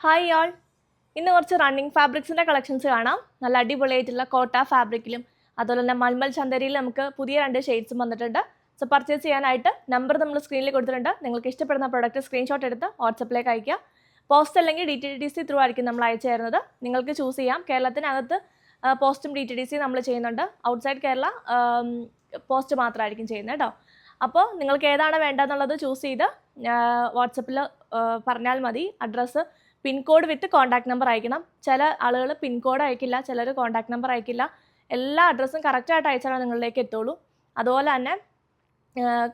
Hi ആൾ, ഇന്ന് കുറച്ച് running ഫാബ്രിക്സിൻ്റെ collections കാണാം. നല്ല അടിപൊളിയായിട്ടുള്ള കോട്ട ഫാബ്രിക്കിലും അതുപോലെ തന്നെ മൽമൽ ചന്ദേരിയിലും നമുക്ക് പുതിയ 2 ഷെയ്ഡ്സും വന്നിട്ടുണ്ട്. സോ പർച്ചേസ് ചെയ്യാനായിട്ട് നമ്പർ നമ്മൾ സ്ക്രീനിൽ കൊടുത്തിട്ടുണ്ട്. നിങ്ങൾക്ക് ഇഷ്ടപ്പെടുന്ന പ്രോഡക്റ്റ് സ്ക്രീൻഷോട്ട് എടുത്ത് വാട്സപ്പിലേക്ക് അയയ്ക്കുക. പോസ്റ്റ് അല്ലെങ്കിൽ DTDC ത്രൂ ആയിരിക്കും നമ്മൾ അയച്ചു തരുന്നത്. നിങ്ങൾക്ക് ചൂസ് ചെയ്യാം. കേരളത്തിനകത്ത് പോസ്റ്റും DTDC നമ്മൾ ചെയ്യുന്നുണ്ട്. ഔട്ട്സൈഡ് കേരള പോസ്റ്റ് മാത്രമായിരിക്കും ചെയ്യുന്നത് കേട്ടോ. അപ്പോൾ നിങ്ങൾക്ക് ഏതാണ് വേണ്ടതെന്നുള്ളത് ചൂസ് ചെയ്ത് വാട്സപ്പിൽ പറഞ്ഞാൽ മതി. അഡ്രസ്സ് പിൻകോഡ് വിത്ത് കോൺടാക്ട് നമ്പർ അയക്കണം. ചില ആളുകൾ പിൻകോഡ് അയക്കില്ല, ചിലർ കോൺടാക്ട് നമ്പർ അയക്കില്ല. എല്ലാ അഡ്രസ്സും കറക്റ്റായിട്ട് അയച്ചാൽ നിങ്ങളിലേക്ക് എത്തുള്ളൂ. അതുപോലെ തന്നെ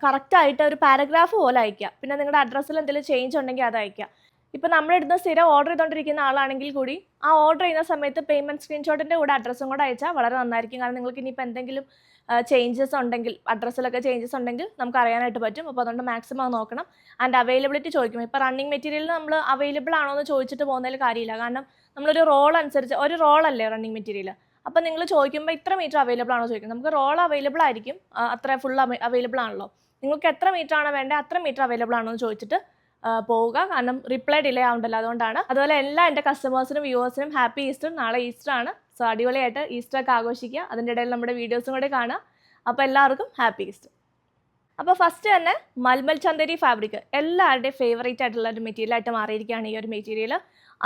കറക്റ്റായിട്ട് ഒരു പാരഗ്രാഫ് പോലെ അയയ്ക്കുക. പിന്നെ നിങ്ങളുടെ അഡ്രസ്സിൽ എന്തെങ്കിലും ചേഞ്ച് ഉണ്ടെങ്കിൽ അത് അയയ്ക്കുക. ഇപ്പോൾ നമ്മളിടുന്ന സ്ഥിരം ഓർഡർ ചെയ്തുകൊണ്ടിരിക്കുന്ന ആളാണെങ്കിൽ കൂടി ആ ഓർഡർ ചെയ്യുന്ന സമയത്ത് പേയ്മെൻറ്റ് സ്ക്രീൻഷോട്ടിൻ്റെ കൂടെ അഡ്രസ്സും കൂടെ അയച്ചാൽ വളരെ നന്നായിരിക്കും. കാരണം നിങ്ങൾക്ക് ഇനിയിപ്പോൾ എന്തെങ്കിലും ചേഞ്ചസ് ഉണ്ടെങ്കിൽ, അഡ്രസ്സിലൊക്കെ ചേഞ്ചസ് ഉണ്ടെങ്കിൽ നമുക്ക് അറിയാനായിട്ട് പറ്റും. അപ്പോൾ അതുകൊണ്ട് മാക്സിമം അത് നോക്കണം. ആൻഡ് അവൈലബിലിറ്റി ചോദിക്കും. ഇപ്പോൾ റണ്ണിങ് മെറ്റീരിയൽ നമ്മൾ അവൈലബിൾ ആണോ എന്ന് ചോദിച്ചിട്ട് പോകുന്നതിൽ കാര്യമില്ല. കാരണം നമ്മളൊരു റോൾ അനുസരിച്ച്, ഒരു റോളല്ലേ റണ്ണിങ് മെറ്റീരിയൽ. അപ്പോൾ നിങ്ങൾ ചോദിക്കുമ്പോൾ ഇത്ര മീറ്റർ അവൈലബിൾ ആണോ ചോദിക്കും. നമുക്ക് റോൾ അവൈലബിൾ ആയിരിക്കും, അത്ര ഫുൾ അവൈലബിൾ ആണല്ലോ. നിങ്ങൾക്ക് എത്ര മീറ്റർ ആണോ വേണ്ടത് അത്ര മീറ്റർ അവൈലബിൾ ആണോ എന്ന് ചോദിച്ചിട്ട് പോവുക. കാരണം റിപ്ലൈ ഡിലേ ആവുണ്ടല്ലോ, അതുകൊണ്ടാണ്. അതുപോലെ എല്ലാ എൻ്റെ കസ്റ്റമേഴ്സിനും വ്യൂവേഴ്സിനും ഹാപ്പി ഈസ്റ്റർ. നാളെ ഈസ്റ്റർ ആണ്. സോ അടിപൊളിയായിട്ട് ഈസ്റ്റർ ഒക്കെ ആഘോഷിക്കുക. അതിൻ്റെ ഇടയിൽ നമ്മുടെ വീഡിയോസും കൂടെ കാണുക. അപ്പോൾ എല്ലാവർക്കും ഹാപ്പി ഈസ്റ്റർ. അപ്പോൾ ഫസ്റ്റ് തന്നെ മൽമൽ ചന്ദേരി ഫാബ്രിക് എല്ലാവരുടെയും ഫേവറേറ്റ് ആയിട്ടുള്ള ഒരു മെറ്റീരിയലായിട്ട് മാറിയിരിക്കുകയാണ് ഈ ഒരു മെറ്റീരിയൽ.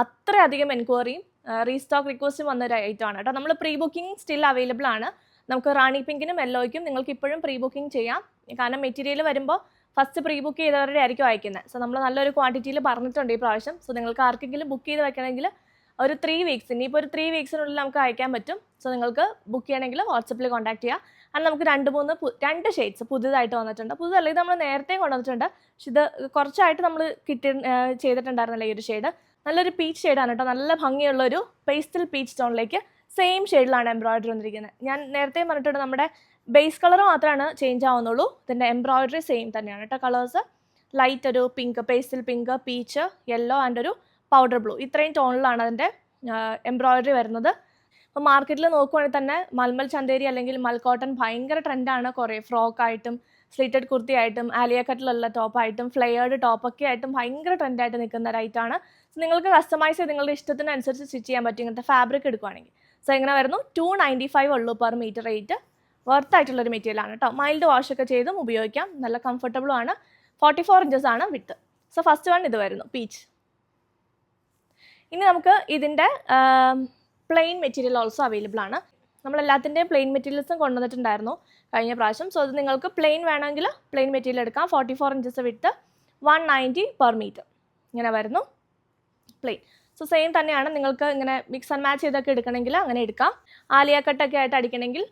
അത്രയധികം എൻക്വയറിയും റീസ്റ്റോക്ക് റിക്വസ്റ്റും വന്നൊരു ഐറ്റമാണ് കേട്ടോ. നമ്മൾ പ്രീ ബുക്കിംഗ് സ്റ്റിൽ അവൈലബിൾ ആണ്. നമുക്ക് റാണി പിങ്കിനും യെല്ലോയ്ക്കും നിങ്ങൾക്ക് ഇപ്പോഴും പ്രീ ബുക്കിംഗ് ചെയ്യാം. കാരണം മെറ്റീരിയൽ വരുമ്പോൾ ഫസ്റ്റ് പ്രീ ബുക്ക് ചെയ്തവരുടെ ആയിരിക്കും അയക്കുന്നത്. സോ നമ്മൾ നല്ലൊരു ക്വാണ്ടിറ്റിയിൽ പറഞ്ഞിട്ടുണ്ട് ഈ പ്രാവശ്യം. സോ നിങ്ങൾക്ക് ആർക്കെങ്കിലും ബുക്ക് ചെയ്ത് വെക്കണമെങ്കിൽ ഒരു 3 വീക്സ്, ഇനിയിപ്പോൾ ഒരു 3 വീക്സിനുള്ളിൽ നമുക്ക് അയക്കാൻ പറ്റും. സോ നിങ്ങൾക്ക് ബുക്ക് ചെയ്യണമെങ്കിൽ വാട്സപ്പിൽ കോൺടാക്ട് ചെയ്യുക. അത് നമുക്ക് 2 ഷെയ്ഡ്സ് പുതുതായിട്ട് വന്നിട്ടുണ്ട്. പുതുതല്ല, ഇത് നമ്മൾ നേരത്തെ കൊണ്ടുവന്നിട്ടുണ്ട്. പക്ഷെ ഇത് കുറച്ചായിട്ട് നമ്മൾ ചെയ്തിട്ടുണ്ടായിരുന്നില്ല ഈ ഒരു ഷെയ്ഡ്. നല്ലൊരു പീച്ച് ഷെയ്ഡാണ് കേട്ടോ. നല്ല ഭംഗിയുള്ളൊരു പേസ്റ്റൽ പീച്ച് ടോണിലേക്ക് സെയിം ഷെയ്ഡിലാണ് എംബ്രോയിഡറി വന്നിരിക്കുന്നത്. ഞാൻ നേരത്തെ പറഞ്ഞിട്ടുണ്ട് നമ്മുടെ ബേസ് കളർ മാത്രമാണ് ചേഞ്ച് ആവുന്നുള്ളൂ. ഇതിൻ്റെ എംബ്രോയിഡറി സെയിം തന്നെയാണ് കേട്ടോ. കളേഴ്സ് ലൈറ്റ് ഒരു pink, pastel pink, peach, yellow and ഒരു പൗഡർ ബ്ലൂ, ഇത്രയും ടോണിലാണ് അതിൻ്റെ എംബ്രോയിഡറി വരുന്നത്. അപ്പോൾ മാർക്കറ്റിൽ നോക്കുവാണെങ്കിൽ തന്നെ മൽമൽ ചന്ദേരി അല്ലെങ്കിൽ മൽക്കോട്ടൺ ഭയങ്കര ട്രെൻഡാണ്. കുറേ ഫ്രോക്കായിട്ടും സ്ലിറ്റഡ് കുർത്തി ആയിട്ടും ആലിയ കട്ടിലുള്ള ടോപ്പായിട്ടും ഫ്ലെയേർഡ് ടോപ്പൊക്കെ ആയിട്ടും ഭയങ്കര ട്രെൻഡായിട്ട് നിൽക്കുന്ന ഒരൈറ്റാണ്. സോ നിങ്ങൾക്ക് കസ്റ്റമൈസ് ചെയ്ത് നിങ്ങളുടെ ഇഷ്ടത്തിനനുസരിച്ച് സ്റ്റിച്ച് ചെയ്യാൻ പറ്റും ഇങ്ങനത്തെ ഫാബ്രിക് എടുക്കുകയാണെങ്കിൽ. സോ ഇങ്ങനെ വരുന്നു. 295 ഉള്ളൂ പെർ മീറ്റർ റേറ്റ്. വർത്തായിട്ടുള്ളൊരു മെറ്റീരിയലാണ് കേട്ടോ. മൈൽഡ് വാഷൊക്കെ ചെയ്തും ഉപയോഗിക്കാം. നല്ല കംഫർട്ടബിളും ആണ്. 44 ഇഞ്ചസ് ആണ് വിത്ത്. സോ ഫസ്റ്റ് വൺ ഇത് വരുന്നു, പീച്ച്. ഇനി നമുക്ക് ഇതിൻ്റെ പ്ലെയിൻ മെറ്റീരിയൽ ഓൾസോ അവൈലബിൾ ആണ്. നമ്മളെല്ലാത്തിൻ്റെയും പ്ലെയിൻ മെറ്റീരിയൽസും കൊണ്ടുവന്നിട്ടുണ്ടായിരുന്നു കഴിഞ്ഞ പ്രാവശ്യം. സോ അത് നിങ്ങൾക്ക് പ്ലെയിൻ വേണമെങ്കിൽ പ്ലെയിൻ മെറ്റീരിയൽ എടുക്കാം. 44 ഇഞ്ചസ് വിത്ത് 190 പെർ മീറ്റർ ഇങ്ങനെ വരുന്നു പ്ലെയിൻ. സോ സെയിം തന്നെയാണ്. നിങ്ങൾക്ക് ഇങ്ങനെ മിക്സ് ആൻഡ് മാച്ച് ചെയ്തൊക്കെ എടുക്കണമെങ്കിൽ അങ്ങനെ എടുക്കാം. ആലിയ കട്ടൊക്കെ ആയിട്ട് അടിക്കണമെങ്കിൽ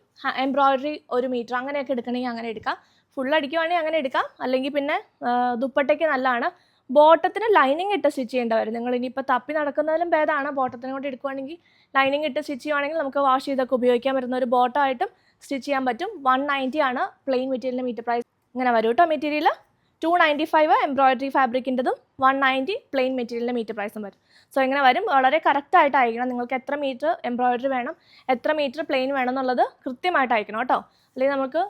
എംബ്രോയിഡറി 1 മീറ്റർ അങ്ങനെയൊക്കെ എടുക്കണമെങ്കിൽ അങ്ങനെ എടുക്കാം. ഫുൾ അടിക്കുവാണെങ്കിൽ അങ്ങനെ എടുക്കാം. അല്ലെങ്കിൽ പിന്നെ ദുപ്പട്ടയ്ക്ക് നല്ലതാണ്. ബോട്ടത്തിന് ലൈനിങ് ഇട്ട് സ്റ്റിച്ച് ചെയ്യേണ്ടി വരും. നിങ്ങൾ ഇനിയിപ്പോൾ തപ്പി നടക്കുന്നതിലും ഭേദമാണ് ബോട്ടത്തിനെ കൊണ്ട് എടുക്കുകയാണെങ്കിൽ. ലൈനിങ് ഇട്ട് സ്റ്റിച്ച് ചെയ്യുവാണെങ്കിൽ നമുക്ക് വാഷ് ചെയ്തൊക്കെ ഉപയോഗിക്കാൻ പറ്റുന്ന ഒരു ബോട്ടമായിട്ടും സ്റ്റിച്ച് ചെയ്യാൻ പറ്റും. 190 ആണ് പ്ലെയിൻ മെറ്റീരിയലിൻ്റെ മീറ്റർ പ്രൈസ്. ഇങ്ങനെ വരും കേട്ടോ മെറ്റീരിയൽ. 295 എംബ്രോയിഡറി ഫാബ്രിക്കിൻ്റെതും 190 പ്ലെയിൻ മെറ്റീരിയലിൻ്റെ മീറ്റർ പ്രൈസും വരും. സോ ഇങ്ങനെ വരും. വളരെ കറക്റ്റായിട്ട് അയക്കണം. നിങ്ങൾക്ക് എത്ര മീറ്റർ എംബ്രോയിഡറി വേണം, എത്ര മീറ്റർ പ്ലെയിൻ വേണം എന്നുള്ളത് കൃത്യമായിട്ട് അയക്കണം കേട്ടോ. അല്ലെങ്കിൽ നമുക്ക്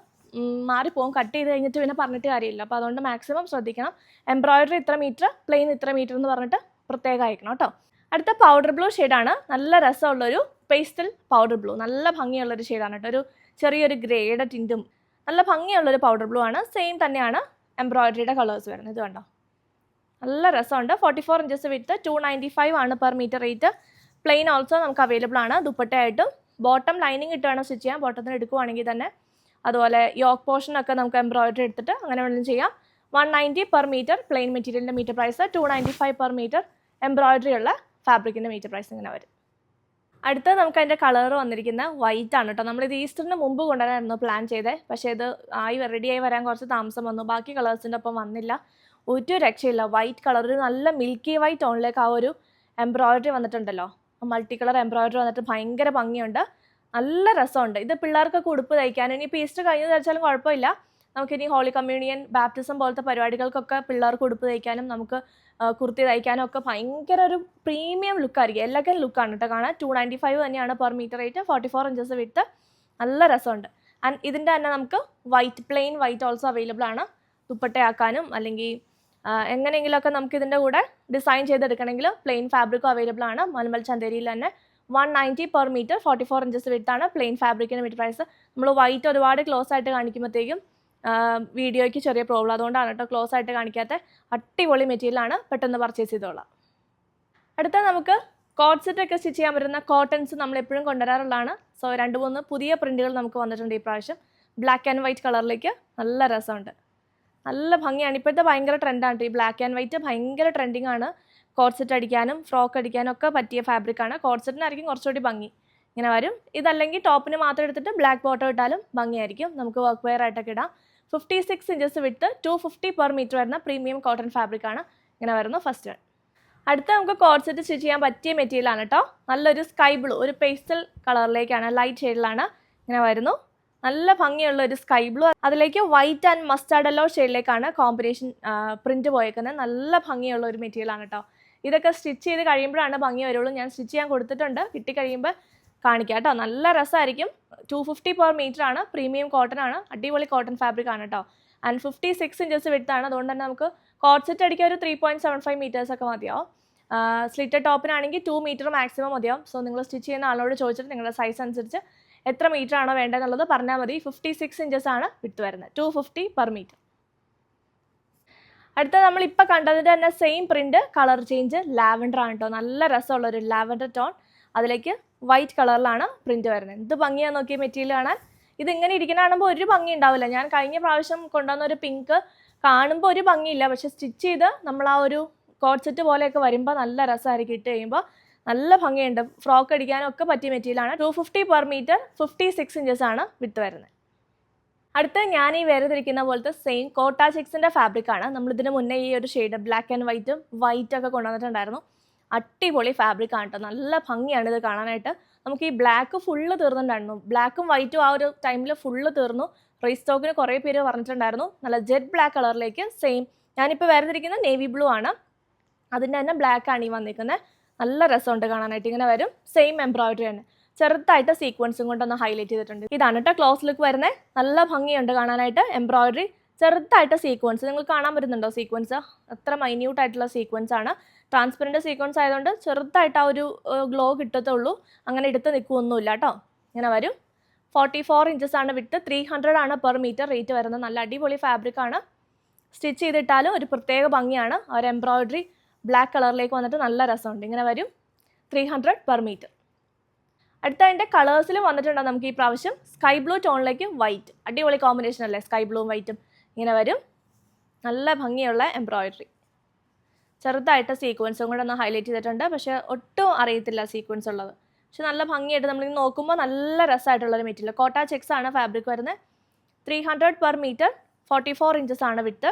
മാറിപ്പോകും. കട്ട് ചെയ്ത് കഴിഞ്ഞിട്ട് പിന്നെ പറഞ്ഞിട്ട് കാര്യമില്ല. അപ്പോൾ അതുകൊണ്ട് മാക്സിമം ശ്രദ്ധിക്കണം. എംബ്രോയിഡറി ഇത്ര മീറ്റർ, പ്ലെയിൻ ഇത്ര മീറ്റർ എന്ന് പറഞ്ഞിട്ട് പ്രത്യേകം അയക്കണം കേട്ടോ. അടുത്ത പൗഡർ ബ്ലൂ ഷെയ്ഡാണ്. നല്ല രസമുള്ളൊരു പേസ്റ്റൽ പൗഡർ ബ്ലൂ. നല്ല ഭംഗിയുള്ളൊരു ഷെയ്ഡാണ് കേട്ടോ. ഒരു ചെറിയൊരു ഗ്രേയുടെ ടിൻറ്റും നല്ല ഭംഗിയുള്ളൊരു പൗഡർ ബ്ലൂ ആണ്. സെയിം തന്നെയാണ് എംബ്രോയിഡറിയുടെ കളേഴ്സ് വരുന്നത്. ഇത് കണ്ടോ, നല്ല രസമുണ്ട്. 44 ഇഞ്ചസ് വിത്ത് 295 ആണ് per metre rate. Plain also നമുക്ക് അവൈലബിൾ ആണ്. ദുപ്പട്ടയായിട്ടും ബോട്ടം ലൈനിങ് ഇട്ട് വേണം സ്റ്റിച്ച് ചെയ്യാം. ബോട്ടത്തിന് എടുക്കുവാണെങ്കിൽ തന്നെ. അതുപോലെ യോക്ക് പോർഷനൊക്കെ നമുക്ക് എംബ്രോയിഡറി എടുത്തിട്ട് അങ്ങനെ വേണമെങ്കിലും ചെയ്യാം. 190 പെർ മീറ്റർ പ്ലെയിൻ മെറ്റീരിയലിൻ്റെ metre price. 295 per metre embroidery ഉള്ള ഫാബ്രിക്കിൻ്റെ മീറ്റർ പ്രൈസ് ഇങ്ങനെ വരും. അടുത്തത് നമുക്ക് അതിൻ്റെ കളർ വന്നിരിക്കുന്ന വൈറ്റ് ആണ് കേട്ടോ. നമ്മളിത് ഈസ്റ്ററിന് മുമ്പ് കൊണ്ടുവരാനായിരുന്നു പ്ലാൻ ചെയ്തത്. പക്ഷേ ഇത് റെഡിയായി വരാൻ കുറച്ച് താമസം വന്നു. ബാക്കി കളേഴ്സിൻ്റെ ഒപ്പം വന്നില്ല. ഒരു രക്ഷയില്ല. വൈറ്റ് കളർ, ഒരു നല്ല മിൽക്കി വൈറ്റ് ടോണിലേക്ക് ആ ഒരു എംബ്രോയിഡറി വന്നിട്ടുണ്ടല്ലോ. മൾട്ടി കളർ എംബ്രോയിഡറി വന്നിട്ട് ഭയങ്കര ഭംഗിയുണ്ട്. നല്ല രസമുണ്ട്. ഇത് പിള്ളേർക്കൊക്കെ ഉടുപ്പ് തയ്ക്കാനും ഇനിയിപ്പോൾ ഈസ്റ്റർ കഴിഞ്ഞ് തയ്ച്ചാലും കുഴപ്പമില്ല. നമുക്കിനി ഹോളി കമ്മ്യൂണിയൻ, ബാപ്റ്റിസം പോലത്തെ പരിപാടികൾക്കൊക്കെ പിള്ളേർക്ക് ഉടുപ്പ് തയ്ക്കാനും നമുക്ക് കുർത്തി തയ്ക്കാനും ഒക്കെ ഭയങ്കര ഒരു പ്രീമിയം ലുക്കായിരിക്കും. എല്ലാവർക്കും ലുക്കാണ് കേട്ടോ കാണാൻ. 295 തന്നെയാണ് per metre rate. 44 inches with. നല്ല രസമുണ്ട്. ആൻഡ് ഇതിൻ്റെ തന്നെ നമുക്ക് white, plain white also available ആണ്. ദുപ്പട്ടയാക്കാനും അല്ലെങ്കിൽ എങ്ങനെയെങ്കിലുമൊക്കെ നമുക്ക് ഇതിൻ്റെ കൂടെ ഡിസൈൻ ചെയ്തെടുക്കണമെങ്കിൽ പ്ലെയിൻ ഫാബ്രിക്കും അവൈലബിൾ ആണ്. മൽമൽ ചന്തേരിയിൽ തന്നെ 190 per meter, 44 inches വിട്ടാണ് പ്ലെയിൻ ഫാബ്രിക്കിന് മീറ്റർ പ്രൈസ്. നമ്മൾ വൈറ്റ് ഒരുപാട് ക്ലോസ് ആയിട്ട് കാണിക്കുമ്പോഴത്തേക്കും വീഡിയോയ്ക്ക് ചെറിയ പ്രോബ്ലം, അതുകൊണ്ടാണ് കേട്ടോ ക്ലോസ് ആയിട്ട് കാണിക്കാത്ത. അടിപൊളി മെറ്റീരിയലാണ്, പെട്ടെന്ന് പർച്ചേസ് ചെയ്തോളാം. അടുത്ത നമുക്ക് കോട്ട് സെറ്റ് ഒക്കെ സ്റ്റിച്ച് ചെയ്യാൻ പറ്റുന്ന കോട്ടൺസ് നമ്മൾ എപ്പോഴും കൊണ്ടുവരാറുള്ളതാണ്. സോ 2-3 പുതിയ പ്രിൻറ്റുകൾ നമുക്ക് വന്നിട്ടുണ്ട് ഈ പ്രാവശ്യം. ബ്ലാക്ക് ആൻഡ് വൈറ്റ് കളറിലേക്ക് നല്ല രസമുണ്ട്, നല്ല ഭംഗിയാണ്. ഇപ്പോഴത്തെ ഭയങ്കര ട്രെൻഡാണ് ഈ ബ്ലാക്ക് ആൻഡ് വൈറ്റ്, ഭയങ്കര ട്രെൻഡിങ് ആണ്. കോട്ട് സെറ്റ് അടിക്കാനും ഫ്രോക്ക് അടിക്കാനും ഒക്കെ പറ്റിയ ഫാബ്രിക്കാണ്. കോട്ട് സെറ്റിനായിരിക്കും കുറച്ചുകൂടി ഭംഗി. ഇങ്ങനെ വരും. ഇതല്ലെങ്കിൽ ടോപ്പിന് മാത്രം എടുത്തിട്ട് ബ്ലാക്ക് ബോട്ടം ഇട്ടാലും ഭംഗിയായിരിക്കും. നമുക്ക് വർക്ക് വെയർ ആയിട്ടൊക്കെ ഇടാം. 56 inches വിട്ട് 250 per meter വരുന്ന പ്രീമിയം കോട്ടൺ ഫാബ്രിക്കാണ്. ഇങ്ങനെ വരുന്നു ഫസ്റ്റ് വൺ. അടുത്ത നമുക്ക് കോട്ട് സെറ്റ് സ്റ്റിച്ച് ചെയ്യാൻ പറ്റിയ മെറ്റീരിയലാണ് കേട്ടോ. നല്ലൊരു സ്കൈ ബ്ലൂ, ഒരു പേസ്റ്റൽ കളറിലേക്കാണ്, ലൈറ്റ് ഷെയ്ഡിലാണ് ഇങ്ങനെ വരുന്നു. നല്ല ഭംഗിയുള്ള ഒരു സ്കൈ ബ്ലൂ, അതിലേക്ക് വൈറ്റ് ആൻഡ് മസ്റ്റാർഡ് യെല്ലോ ഷെയ്ഡിലേക്കാണ് കോമ്പിനേഷൻ പ്രിന്റ് പോയേക്കുന്നത്. നല്ല ഭംഗിയുള്ള ഒരു മെറ്റീരിയലാണ് കേട്ടോ. ഇതൊക്കെ സ്റ്റിച്ച് ചെയ്ത് കഴിയുമ്പോഴാണ് ഭംഗി വരുള്ളൂ. ഞാൻ സ്റ്റിച്ച് ചെയ്യാൻ കൊടുത്തിട്ടുണ്ട്, കിട്ടിക്കഴിയുമ്പോൾ കാണിക്കാം കേട്ടോ. നല്ല രസമായിരിക്കും. 250 per meter ആണ്, പ്രീമിയം കോട്ടൺ ആണ്, അടിപൊളി കോട്ടൺ ഫാബ്രിക് ആണ് കേട്ടോ. ആൻഡ് 56 inches വിട്ടാണ്. അതുകൊണ്ട് തന്നെ നമുക്ക് കോട്ട് സെറ്റ് അടിക്കാൻ ഒരു 3.75 meters ഒക്കെ മതിയാവും. സ്ലിറ്റഡ് ടോപ്പിനാണെങ്കിൽ 2 meter മാക്സിമം മതിയാവും. സോ നിങ്ങൾ സ്റ്റിച്ച് ചെയ്യുന്ന ആളോട് ചോദിച്ചിട്ട് നിങ്ങളുടെ സൈസ് അനുസരിച്ച് എത്ര മീറ്റർ ആണോ വേണ്ടതെന്നുള്ളത് പറഞ്ഞാൽ മതി. 56 inches ആണ് വിട്ട് വരുന്നത്, 250 per meter. അടുത്ത നമ്മളിപ്പോൾ കണ്ടതിൻ്റെ തന്നെ same print, colour change lavender ആണ് കേട്ടോ. നല്ല രസമുള്ളൊരു ലാവൻഡർ ടോൺ, അതിലേക്ക് വൈറ്റ് കളറിലാണ് പ്രിൻറ്റ് വരുന്നത്. എന്ത് ഭംഗിയാന്ന് നോക്കിയ മെറ്റീരിയൽ കാണാൻ. ഇതിങ്ങനെ ഇരിക്കുന്ന കാണുമ്പോൾ ഒരു ഭംഗി ഉണ്ടാവില്ല. ഞാൻ കഴിഞ്ഞ പ്രാവശ്യം കൊണ്ടുവന്ന ഒരു പിങ്ക് കാണുമ്പോൾ ഒരു ഭംഗിയില്ല, പക്ഷെ സ്റ്റിച്ച് ചെയ്ത് നമ്മൾ ആ ഒരു കോട്ട് സെറ്റ് പോലെയൊക്കെ വരുമ്പോൾ നല്ല രസമായിരിക്കും. ഇട്ട് കഴിയുമ്പോൾ നല്ല ഭംഗിയുണ്ട്. ഫ്രോക്ക് അടിക്കാനും ഒക്കെ പറ്റിയ മെറ്റീരിയലാണ്. 250 per meter, 56 inches ആണ് വിട്ട് വരുന്നത്. അടുത്ത ഞാൻ ഈ വേർതിരിക്കുന്ന പോലത്തെ സെയിം കോട്ട ചെക്സിൻ്റെ ഫാബ്രിക്കാണ്. നമ്മളിതിന് മുന്നേ ഈ ഒരു ഷെയ്ഡ് ബ്ലാക്ക് ആൻഡ് വൈറ്റ് ഒക്കെ കൊണ്ടുവന്നിട്ടുണ്ടായിരുന്നു. അടിപൊളി ഫാബ്രിക്കാണ് കേട്ടോ. നല്ല ഭംഗിയാണ് ഇത് കാണാനായിട്ട്. നമുക്ക് ഈ ബ്ലാക്ക് ഫുള്ള് തീർന്നിട്ടുണ്ടായിരുന്നു. ബ്ലാക്കും വൈറ്റും ആ ഒരു ടൈമിൽ ഫുള്ള് തീർന്നു. റീസ്റ്റോക്കിന് കുറേ പേര് പറഞ്ഞിട്ടുണ്ടായിരുന്നു. നല്ല ജെറ്റ് ബ്ലാക്ക് കളറിലേക്ക് സെയിം. ഞാനിപ്പോൾ വേർതിരിക്കുന്ന നേവി ബ്ലൂ ആണ്, അതിൻ്റെ തന്നെ ബ്ലാക്ക് ആണ് ഈ വന്നിരിക്കുന്നത്. നല്ല രസമുണ്ട് കാണാനായിട്ട്. ഇങ്ങനെ വരും. സെയിം എംബ്രോയിഡറി ആണ്, ചെറുതായിട്ട് സീക്വൻസും കൊണ്ടൊന്ന് ഹൈലൈറ്റ് ചെയ്തിട്ടുണ്ട്. ഇതാണ് കേട്ടോ ക്ലോസ് ലുക്ക് വരുന്നത്. നല്ല ഭംഗിയുണ്ട് കാണാനായിട്ട്. എംബ്രോയിഡറി, ചെറുതായിട്ട് സീക്വൻസ്, നിങ്ങൾക്ക് കാണാൻ പറ്റുന്നുണ്ടോ സീക്വൻസ്? അത്ര മൈന്യൂട്ട് ആയിട്ടുള്ള സീക്വൻസ് ആണ്. ട്രാൻസ്പെറൻറ്റ് സീക്വൻസ് ആയതുകൊണ്ട് ചെറുതായിട്ട് ആ ഒരു ഗ്ലോ കിട്ടത്തുള്ളൂ. അങ്ങനെ എടുത്ത് നിൽക്കുകയൊന്നുമില്ല കേട്ടോ. ഇങ്ങനെ വരും. 44 inches ആണ് വിട്ട്, 300 ആണ് per meter റേറ്റ് വരുന്നത്. നല്ല അടിപൊളി ഫാബ്രിക്കാണ്. സ്റ്റിച്ച് ചെയ്തിട്ടാലും ഒരു പ്രത്യേക ഭംഗിയാണ്. ആ ഒരു എംബ്രോയിഡറി ബ്ലാക്ക് കളറിലേക്ക് വന്നിട്ട് നല്ല രസമുണ്ട്. ഇങ്ങനെ വരും. 300 per meter. അടുത്ത അതിൻ്റെ കളേഴ്സിൽ വന്നിട്ടുണ്ട് നമുക്ക് ഈ പ്രാവശ്യം സ്കൈ ബ്ലൂ ടോണിലേക്ക് വൈറ്റ്. അടിപൊളി കോമ്പിനേഷൻ അല്ലേ, സ്കൈ ബ്ലൂവും വൈറ്റും. ഇങ്ങനെ വരും. നല്ല ഭംഗിയുള്ള എംബ്രോയിഡറി, ചെറുതായിട്ട് സീക്വൻസും കൂടെ ഒന്ന് ഹൈലൈറ്റ് ചെയ്തിട്ടുണ്ട്. പക്ഷേ ഒട്ടും അറിയത്തില്ല സീക്വൻസ് ഉള്ളത്. പക്ഷെ നല്ല ഭംഗിയായിട്ട് നമ്മളിങ്ങനെ നോക്കുമ്പോൾ നല്ല രസമായിട്ടുള്ളൊരു മെറ്റീരിയൽ. കോട്ട ചെക്സ് ആണ് ഫാബ്രിക് വരുന്നത്. 300 per meter, 44 inches ആണ് വിട്ട്.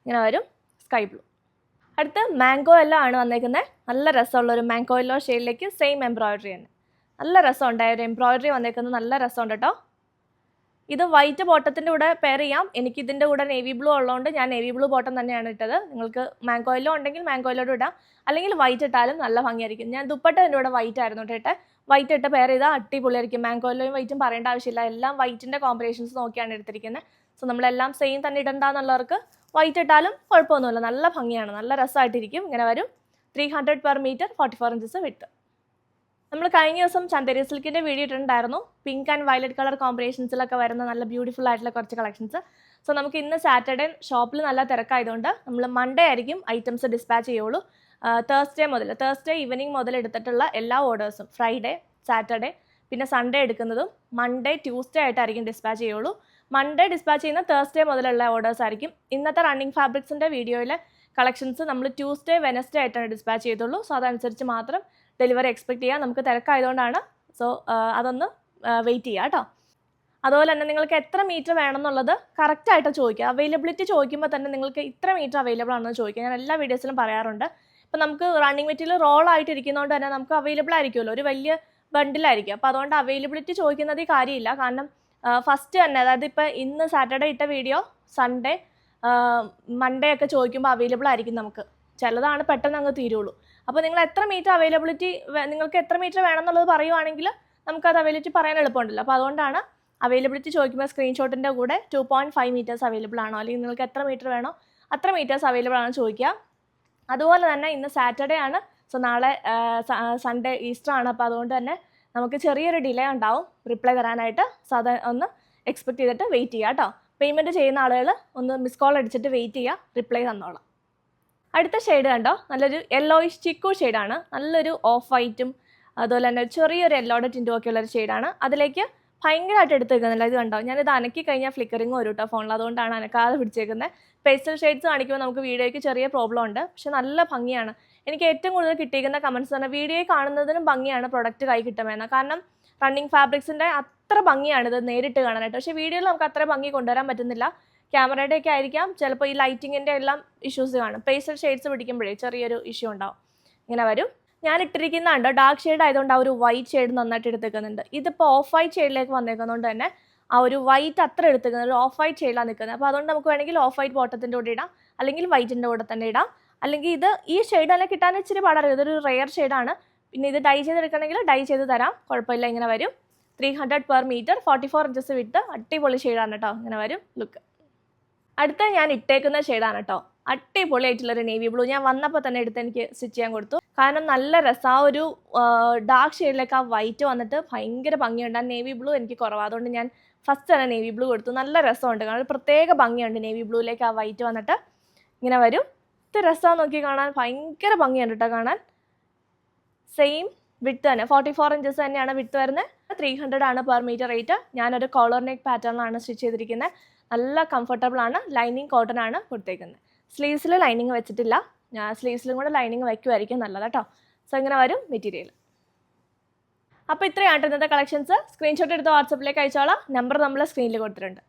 ഇങ്ങനെ വരും. Sky blue. അടുത്ത് മാംഗോ യെല്ലോ ആണ് വന്നേക്കുന്നത്. നല്ല രസമുള്ളൊരു മാംഗോ യെല്ലോ ഷെയ്ഡിലേക്ക് സെയിം എംബ്രോയിഡറി തന്നെ. നല്ല രസമുണ്ട്. ഒരു എംബ്രോയിഡറി വന്നേക്കുന്നത് നല്ല രസമുണ്ട് കേട്ടോ. ഇത് വൈറ്റ് ബോട്ടത്തിൻ്റെ കൂടെ പെയർ ചെയ്യാം. എനിക്കിതിൻ്റെ കൂടെ നേവി ബ്ലൂ ഉള്ളതുകൊണ്ട് ഞാൻ നേവി ബ്ലൂ ബോട്ടം തന്നെയാണ് ഇട്ടത്. നിങ്ങൾക്ക് മാംഗോ യെല്ലോ ഉണ്ടെങ്കിൽ മാംഗോ യെല്ലോട് ഇടാം, അല്ലെങ്കിൽ വൈറ്റ് ഇട്ടാലും നല്ല ഭംഗിയായിരിക്കും. ഞാൻ ദുപ്പട്ട എൻ്റെ കൂടെ വൈറ്റ് ആയിരുന്നു കേട്ടോ. വൈറ്റ് ഇട്ട് പെയർ ചെയ്താൽ അടിപൊളിയായിരിക്കും. മാംഗോ യെല്ലോയും വൈറ്റും പറയേണ്ട ആവശ്യമില്ല. എല്ലാം വൈറ്റിൻ്റെ കോമ്പിനേഷൻസ് നോക്കിയാണ് എടുത്തിരിക്കുന്നത്. സോ നമ്മളെല്ലാം സെയിം തന്നെ ഇടണ്ടെന്നുള്ളവർക്ക് വൈറ്റ് ഇട്ടാലും കുഴപ്പമൊന്നുമില്ല. നല്ല ഭംഗിയാണ്, നല്ല രസമായിട്ടിരിക്കും. ഇങ്ങനെ വരും. 300 per meter, 44 inches വിട്ട്. നമ്മൾ കഴിഞ്ഞ ദിവസം ചന്ദേരി സിൽക്കിൻ്റെ വീഡിയോ ഇട്ടിട്ടുണ്ടായിരുന്നു. പിങ്ക് ആൻഡ് വയലറ്റ് കളർ കോമ്പിനേഷൻസിലൊക്കെ വരുന്ന നല്ല ബ്യൂട്ടിഫുൾ ആയിട്ടുള്ള കുറച്ച് കളക്ഷൻസ്. സോ നമുക്ക് ഇന്ന് സാറ്റർഡേ ഷോപ്പിൽ നല്ല തിരക്കായതുകൊണ്ട് നമ്മൾ മൺഡേ ആയിരിക്കും ഐറ്റംസ് ഡിസ്പാച്ച് ചെയ്യുള്ളൂ. തേഴ്സ്ഡേ ഈവനിങ് മുതൽ എടുത്തിട്ടുള്ള എല്ലാ ഓർഡേഴ്സും ഫ്രൈഡേ, സാറ്റർഡേ, പിന്നെ സൺഡേ എടുക്കുന്നതും മൺഡേ, ട്യൂസ്ഡേ ആയിട്ടായിരിക്കും ഡിസ്പാച്ച് ചെയ്യുള്ളൂ. മൺഡേ ഡിസ്പാച്ച് ചെയ്യുന്ന തേഴ്സ്ഡേ മുതലുള്ള ഓർഡേഴ്സ് ആയിരിക്കും. ഇന്നത്തെ റണ്ണിങ് ഫാബ്രിക്സിൻ്റെ വീഡിയോയിലെ കളക്ഷൻസ് നമ്മൾ ട്യൂസ്ഡേ, വെനസ്ഡേ ആയിട്ടാണ് ഡിസ്പാച്ച് ചെയ്തുള്ളൂ. സോ അതനുസരിച്ച് മാത്രം ഡെലിവറി എക്സ്പെക്ട് ചെയ്യാം. നമുക്ക് തിരക്കായതുകൊണ്ടാണ്. സോ അതൊന്ന് വെയിറ്റ് ചെയ്യുക കേട്ടോ. അതുപോലെ തന്നെ നിങ്ങൾക്ക് എത്ര മീറ്റർ വേണമെന്നുള്ളത് കറക്റ്റായിട്ട് ചോദിക്കുക. അവൈലബിലിറ്റി ചോദിക്കുമ്പോൾ തന്നെ നിങ്ങൾക്ക് ഇത്ര മീറ്റർ അവൈലബിൾ ആണെന്ന് ചോദിക്കുക. ഞാൻ എല്ലാ വീഡിയോസിലും പറയാറുണ്ട്. ഇപ്പം നമുക്ക് റണ്ണിങ് മെറ്റീരിയൽ റോളായിട്ട് ഇരിക്കുന്നതുകൊണ്ട് തന്നെ നമുക്ക് അവൈലബിൾ ആയിരിക്കുമല്ലോ, ഒരു വലിയ ബണ്ടിലായിരിക്കും. അപ്പോൾ അതുകൊണ്ട് അവൈലബിലിറ്റി ചോദിക്കുന്നതിൽ കാര്യമില്ല. കാരണം ഫസ്റ്റ് തന്നെ, അതായത് ഇപ്പോൾ ഇന്ന് സാറ്റർഡേ ഇട്ട വീഡിയോ സൺഡേ, മൺഡേ ഒക്കെ ചോദിക്കുമ്പോൾ അവൈലബിൾ ആയിരിക്കും നമുക്ക്. ചിലതാണ് പെട്ടെന്ന് അങ്ങ് തീരുള്ളൂ. അപ്പോൾ നിങ്ങൾ എത്ര മീറ്റർ അവൈലബിലിറ്റി, നിങ്ങൾക്ക് എത്ര മീറ്റർ വേണം എന്നുള്ളത് പറയുവാണെങ്കിൽ നമുക്കത് അവൈലബിലിറ്റി പറയാൻ എളുപ്പമുണ്ടല്ലോ. അപ്പോൾ അതുകൊണ്ടാണ് അവൈലബിലിറ്റി ചോദിക്കുമ്പോൾ സ്ക്രീൻഷോട്ടിൻ്റെ കൂടെ 2.5 meters അവൈലബിൾ ആണോ, അല്ലെങ്കിൽ നിങ്ങൾക്ക് എത്ര മീറ്റർ വേണോ അത്ര മീറ്റേഴ്സ് അവൈലബിൾ ആണ് ചോദിക്കുക. അതുപോലെ തന്നെ ഇന്ന് സാറ്റർഡേ ആണ്, സോ നാളെ സൺഡേ ഈസ്റ്റർ ആണ്. അപ്പോൾ അതുകൊണ്ട് തന്നെ നമുക്ക് ചെറിയൊരു ഡിലേ ഉണ്ടാവും റിപ്ലൈ തരാനായിട്ട്. സോ അത് ഒന്ന് എക്സ്പെക്ട് ചെയ്തിട്ട് വെയിറ്റ് ചെയ്യുക കേട്ടോ. പേയ്മെൻറ്റ് ചെയ്യുന്ന ആളുകൾ ഒന്ന് മിസ് കോൾ അടിച്ചിട്ട് വെയിറ്റ് ചെയ്യുക, റിപ്ലൈ തന്നോളാം. അടുത്ത ഷെയ്ഡ് കണ്ടോ, നല്ലൊരു യെല്ലോയിഷ് ചിക്കു ഷെയ്ഡാണ്. നല്ലൊരു ഓഫ് വൈറ്റും അതുപോലെ തന്നെ ചെറിയൊരു യെല്ലോയുടെ ടിൻറ്റും ഒക്കെ ഉള്ളൊരു ഷെയ്ഡാണ്. അതിലേക്ക് ഭയങ്കരമായിട്ട് എടുത്ത് വെക്കുന്നില്ല. ഇത് കണ്ടോ, ഞാനിത് അനക്കി കഴിഞ്ഞാൽ ഫ്ലിക്കറിങ് വരും കേട്ടോ ഫോണിൽ, അതുകൊണ്ടാണ് അനക്കാതെ പിടിച്ചേക്കുന്നത്. പേസ്റ്റൽ ഷെയ്ഡ്സ് കാണിക്കുമ്പോൾ നമുക്ക് വീഡിയോയ്ക്ക് ചെറിയ പ്രോബ്ലം ഉണ്ട്, പക്ഷെ നല്ല ഭംഗിയാണ്. എനിക്ക് ഏറ്റവും കൂടുതൽ കിട്ടിയിരിക്കുന്ന കമൻറ്റ്സ് തന്നെ വീഡിയോയിൽ കാണുന്നതിനും ഭംഗിയാണ് പ്രൊഡക്റ്റ് കൈ കിട്ടുമെന്ന്. കാരണം റണ്ണിങ് ഫാബ്രിക്സിൻ്റെ അത്ര ഭംഗിയാണ് ഇത് നേരിട്ട് കാണാനായിട്ട്. പക്ഷേ വീഡിയോയിൽ നമുക്ക് അത്ര ഭംഗി കൊണ്ടുവരാൻ പറ്റുന്നില്ല. ക്യാമറയുടെ ഒക്കെ ആയിരിക്കാം, ചിലപ്പോൾ ഈ ലൈറ്റിങ്ങിൻ്റെ എല്ലാം ഇഷ്യൂസ് കാണും. പേസ്റ്റൽ ഷെയ്ഡ്സ് പിടിക്കുമ്പോഴേ ചെറിയൊരു ഇഷ്യൂ ഉണ്ടാവും. ഇങ്ങനെ വരും. ഞാൻ ഇട്ടിരിക്കുന്നുണ്ട് ഡാർക്ക് ഷെയ്ഡ് ആയതുകൊണ്ട് ആ ഒരു വൈറ്റ് ഷെയ്ഡ് നന്നായിട്ട് എടുത്തേക്കുന്നുണ്ട്. ഇതിപ്പോൾ ഓഫ് വൈറ്റ് ഷെയ്ഡിലേക്ക് വന്നേക്കുന്നതുകൊണ്ട് തന്നെ ആ ഒരു വൈറ്റ് അത്ര എടുത്തേക്കുന്നത്, ഒരു ഓഫ് വൈറ്റ് ഷെയ്ഡിലാണ് നിൽക്കുന്നത്. അപ്പോൾ അതുകൊണ്ട് നമുക്ക് വേണമെങ്കിൽ ഓഫ് വൈറ്റ് ബോട്ടത്തിൻ്റെ കൂടെ ഇടാം, അല്ലെങ്കിൽ വൈറ്റിൻ്റെ കൂടെ തന്നെ ഇടാം. അല്ലെങ്കിൽ ഇത് ഈ ഷെയ്ഡ് അല്ല കിട്ടാൻ ഇച്ചിരി പാടറിയും, ഇതൊരു റെയർ ഷെയ്ഡാണ്. പിന്നെ ഇത് ഡൈ ചെയ്തെടുക്കണമെങ്കിൽ ഡൈ ചെയ്ത് തരാം, കുഴപ്പമില്ല. ഇങ്ങനെ വരും. 300 per meter, 44 inches വിട്ട്, അടിപൊളി ഷെയ്ഡാണ് കേട്ടോ. ഇങ്ങനെ വരും ലുക്ക്. അടുത്ത ഞാൻ ഇട്ടേക്കുന്ന ഷെയ്ഡാണ് കേട്ടോ. അടിപൊളിയായിട്ടുള്ളൊരു നേവി ബ്ലൂ. ഞാൻ വന്നപ്പോൾ തന്നെ എടുത്ത് എനിക്ക് സ്റ്റിച്ച് ചെയ്യാൻ കൊടുത്തു. കാരണം നല്ല രസം, ആ ഒരു ഡാർക്ക് ഷെയ്ഡിലേക്ക് ആ വൈറ്റ് വന്നിട്ട് ഭയങ്കര ഭംഗിയുണ്ട്. ആ നേവി ബ്ലൂ എനിക്ക് കുറവാണ്, അതുകൊണ്ട് ഞാൻ ഫസ്റ്റ് തന്നെ നേവി ബ്ലൂ കൊടുത്തു. നല്ല രസമുണ്ട്, കാരണം ഒരു പ്രത്യേക ഭംഗിയുണ്ട് നേവി ബ്ലൂയിലേക്ക് ആ വൈറ്റ് വന്നിട്ട്. ഇങ്ങനെ വരും. ഇത് രസമാണ് നോക്കി കാണാൻ, ഭയങ്കര ഭംഗിയുണ്ട് കേട്ടോ കാണാൻ. സെയിം വിട്ട് തന്നെ 44 inches തന്നെയാണ് വിട്ട് വരുന്നത്. 300 ആണ് പെർ മീറ്റർ റേറ്റ്. ഞാനൊരു കോളർ നെക്ക് പാറ്റേണിലാണ് സ്റ്റിച്ച് ചെയ്തിരിക്കുന്നത്. നല്ല കംഫർട്ടബിൾ ആണ്. ലൈനിങ് കോട്ടൺ ആണ് കൊടുത്തേക്കുന്നത്. സ്ലീവ്സിൽ ലൈനിങ് വെച്ചിട്ടില്ല, ഞാൻ സ്ലീവ്സിലും കൂടെ ലൈനിങ് വയ്ക്കുമായിരിക്കും നല്ലത് കേട്ടോ. സോ ഇങ്ങനെ വരും മെറ്റീരിയൽ. അപ്പോൾ ഇത്രയാണ് ഇന്നത്തെ കളക്ഷൻസ്. സ്ക്രീൻഷോട്ട് എടുത്ത് വാട്സപ്പിലേക്ക് അയച്ചോളാം. നമ്പർ നമ്മൾ സ്ക്രീനിൽ കൊടുത്തിട്ടുണ്ട്.